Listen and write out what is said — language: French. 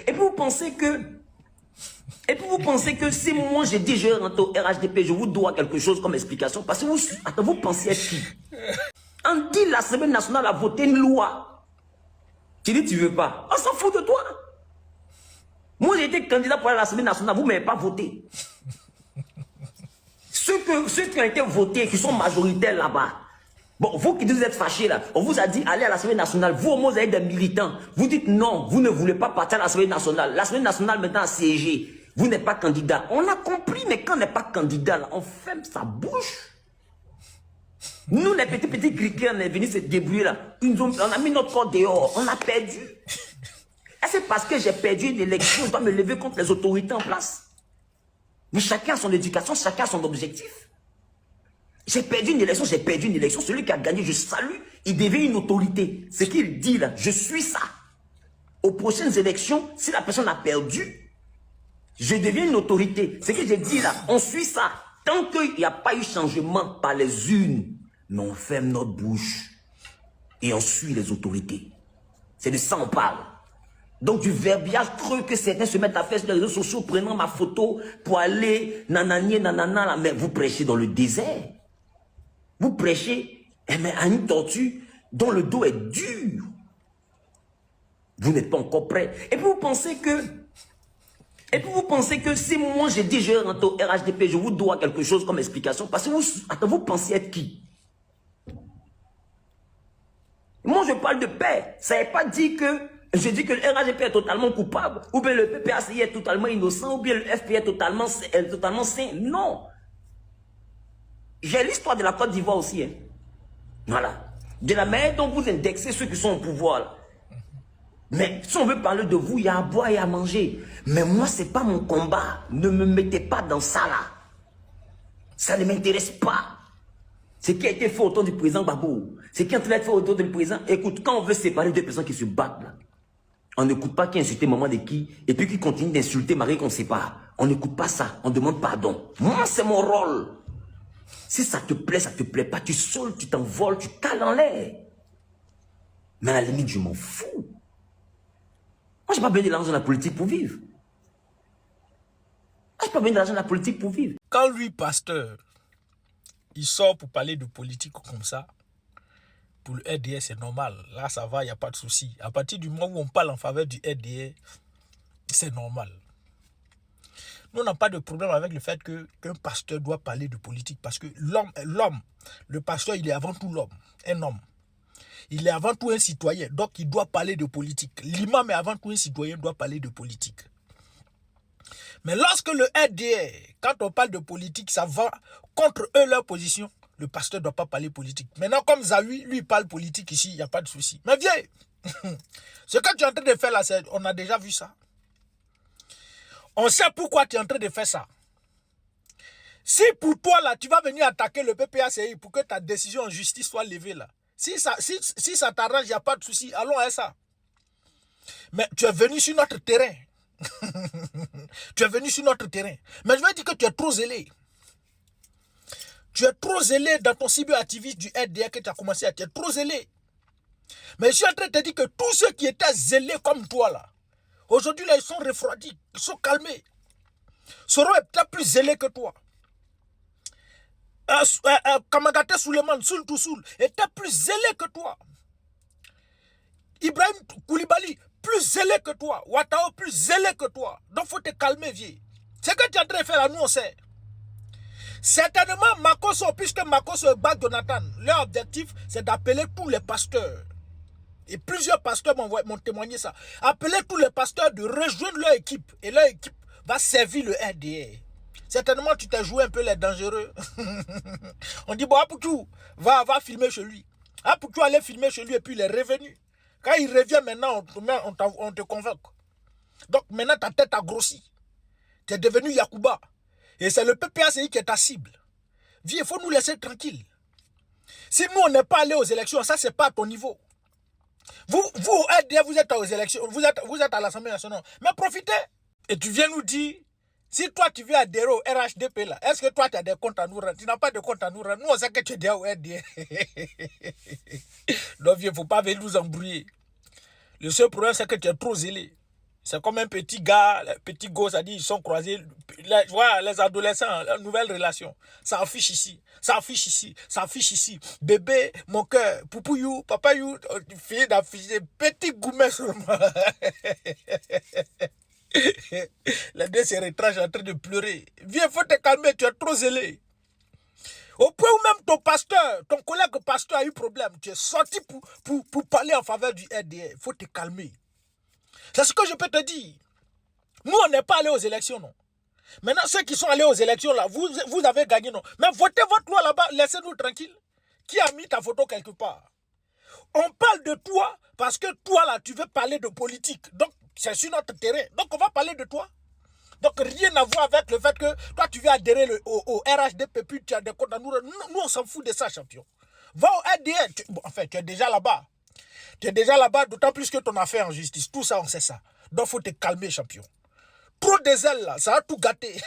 Et puis vous pensez que si moi j'ai dit je rentre au RHDP, je vous dois quelque chose comme explication. Parce que vous pensez être qui? On dit l'Assemblée nationale a voté une loi. Tu dis tu veux pas. On s'en fout de toi. Moi j'ai été candidat pour l'Assemblée nationale, vous ne m'avez pas voté. Ceux qui ont été votés, qui sont majoritaires là-bas. Bon, vous qui vous êtes fâchés là, on vous a dit allez à l'Assemblée nationale. Vous, au moins, vous avez des militants. Vous dites non, vous ne voulez pas partir à l'Assemblée nationale. L'Assemblée nationale maintenant a siégé. Vous n'êtes pas candidat. On a compris, mais quand on n'est pas candidat, là, on ferme sa bouche. Nous, les petits criquets, on est venus se débrouiller là. On a mis notre corps dehors. On a perdu. Et c'est parce que j'ai perdu une élection, je dois me lever contre les autorités en place. Mais chacun a son éducation, chacun a son objectif. J'ai perdu une élection, j'ai perdu une élection. Celui qui a gagné, je salue, il devient une autorité. Ce qu'il dit là, je suis ça. Aux prochaines élections, si la personne a perdu, je deviens une autorité. Ce que j'ai dit là, on suit ça. Tant qu'il n'y a pas eu changement par les urnes, mais on ferme notre bouche et on suit les autorités. C'est de ça on parle. Donc du verbiage creux que certains se mettent à faire sur les réseaux sociaux, prenant ma photo pour aller nanani, nanana, là. Mais vous prêchez dans le désert. Vous prêchez à une tortue dont le dos est dur. Vous n'êtes pas encore prêt. Et puis vous pensez que si moi j'ai dit je rentre au RHDP, je vous dois quelque chose comme explication. Parce que vous pensez être qui? Moi je parle de paix. Ça n'est pas dit que je dis que le RHDP est totalement coupable, ou bien le PPACI est totalement innocent, ou bien le FP est totalement sain. Non. J'ai l'histoire de la Côte d'Ivoire aussi. Hein. Voilà. De la manière dont vous indexez ceux qui sont au pouvoir. Là. Mais si on veut parler de vous, il y a à boire et à manger. Mais moi, ce n'est pas mon combat. Ne me mettez pas dans ça là. Ça ne m'intéresse pas. Ce qui a été fait autour du président Gbagbo, ce qui est en train d'être fait autour du président, écoute, quand on veut séparer deux personnes qui se battent là, on n'écoute pas qui a insulté maman de qui, et puis qui continue d'insulter Marie qu'on sépare. On n'écoute pas ça, on demande pardon. Moi, c'est mon rôle. Si ça te plaît pas, tu saules, tu t'envoles, tu cales en l'air. Mais à la limite, je m'en fous. Moi, je n'ai pas besoin de l'argent de la politique pour vivre. Moi, je n'ai pas besoin de l'argent de la politique pour vivre. Quand lui, pasteur, il sort pour parler de politique comme ça, pour le RDS, c'est normal. Là, ça va, il n'y a pas de souci. À partir du moment où on parle en faveur du RDS, c'est normal. Nous, on n'a pas de problème avec le fait qu'un pasteur doit parler de politique. Parce que l'homme, le pasteur, il est avant tout l'homme, un homme. Il est avant tout un citoyen, donc il doit parler de politique. L'imam est avant tout un citoyen, doit parler de politique. Mais lorsque le RDA, quand on parle de politique, ça va contre eux, leur position, le pasteur ne doit pas parler politique. Maintenant, comme Zawi, lui, parle politique ici, il n'y a pas de souci. Mais viens, ce que tu es en train de faire là, on a déjà vu ça. On sait pourquoi tu es en train de faire ça. Si pour toi, là, tu vas venir attaquer le PPACI pour que ta décision en justice soit levée, là, si ça t'arrange, il n'y a pas de souci, allons à ça. Mais tu es venu sur notre terrain. Tu es venu sur notre terrain. Mais je vais dire que tu es trop zélé. Tu es trop zélé dans ton cyberactivisme du RDA que tu as commencé à... Tu es trop zélé. Mais je suis en train de te dire que tous ceux qui étaient zélés comme toi, là, aujourd'hui, là, ils sont refroidis, ils sont calmés. Soro est peut-être plus zélé que toi. Kamagate Suleiman, Soul to Soul, était plus zélé que toi. Ibrahim Koulibaly, plus zélé que toi. Ouattao, plus zélé que toi. Donc, il faut te calmer, vieux. Ce que tu es en train de faire là, nous, on sait. Certainement, Makoso, puisque Makoso et Bak Jonathan, leur objectif, c'est d'appeler tous les pasteurs. Et plusieurs pasteurs m'ont témoigné ça. Appeler tous les pasteurs de rejoindre leur équipe. Et leur équipe va servir le RDA. Certainement, tu t'es joué un peu les dangereux. On dit, bon, Apoutou, va filmer chez lui. Apoutou allait filmer chez lui et puis il est revenu. Quand il revient maintenant, on te convoque. Donc maintenant, ta tête a grossi. Tu es devenu Yakuba. Et c'est le PPACI qui est ta cible. Viens, il faut nous laisser tranquille. Si nous, on n'est pas allé aux élections, ça, c'est pas à ton niveau. Vous, RDA, vous êtes aux élections, vous êtes à l'Assemblée nationale. Mais profitez. Et tu viens nous dire, si toi, tu viens adhérer au RHDP, là, est-ce que toi, tu as des comptes à nous rendre? Tu n'as pas de compte à nous rendre. Nous, on sait que tu es déjà au RDA. Donc, il ne faut pas venir nous embrouiller. Le seul problème, c'est que tu es trop zélé. C'est comme un petit gars, un petit gosse a dit, ils sont croisés. Voilà, les adolescents, la nouvelle relation. Ça affiche ici, ça affiche ici, ça affiche ici. Bébé, mon cœur, poupou you, papa you, fini d'afficher, petit goumet seulement. Les deux se retranchent en train de pleurer. Viens, faut te calmer, tu es trop zélé. Au point où même ton pasteur, ton collègue pasteur a eu problème. Tu es sorti pour parler en faveur du RDR. Il faut te calmer. C'est ce que je peux te dire. Nous, on n'est pas allés aux élections, non. Maintenant, ceux qui sont allés aux élections, là, vous avez gagné, non. Mais votez votre loi là-bas, laissez-nous tranquilles. Qui a mis ta photo quelque part? On parle de toi parce que toi, là, tu veux parler de politique. Donc, c'est sur notre terrain. Donc, on va parler de toi. Donc, rien à voir avec le fait que toi, tu veux adhérer au RHDP, puis tu as des comptes à nous. Nous, on s'en fout de ça, champion. Va au RDR. En fait, tu es déjà là-bas. Tu es déjà là-bas, d'autant plus que ton affaire en justice. Tout ça, on sait ça. Donc, il faut te calmer, champion. Trop des ailes, là, ça a tout gâté.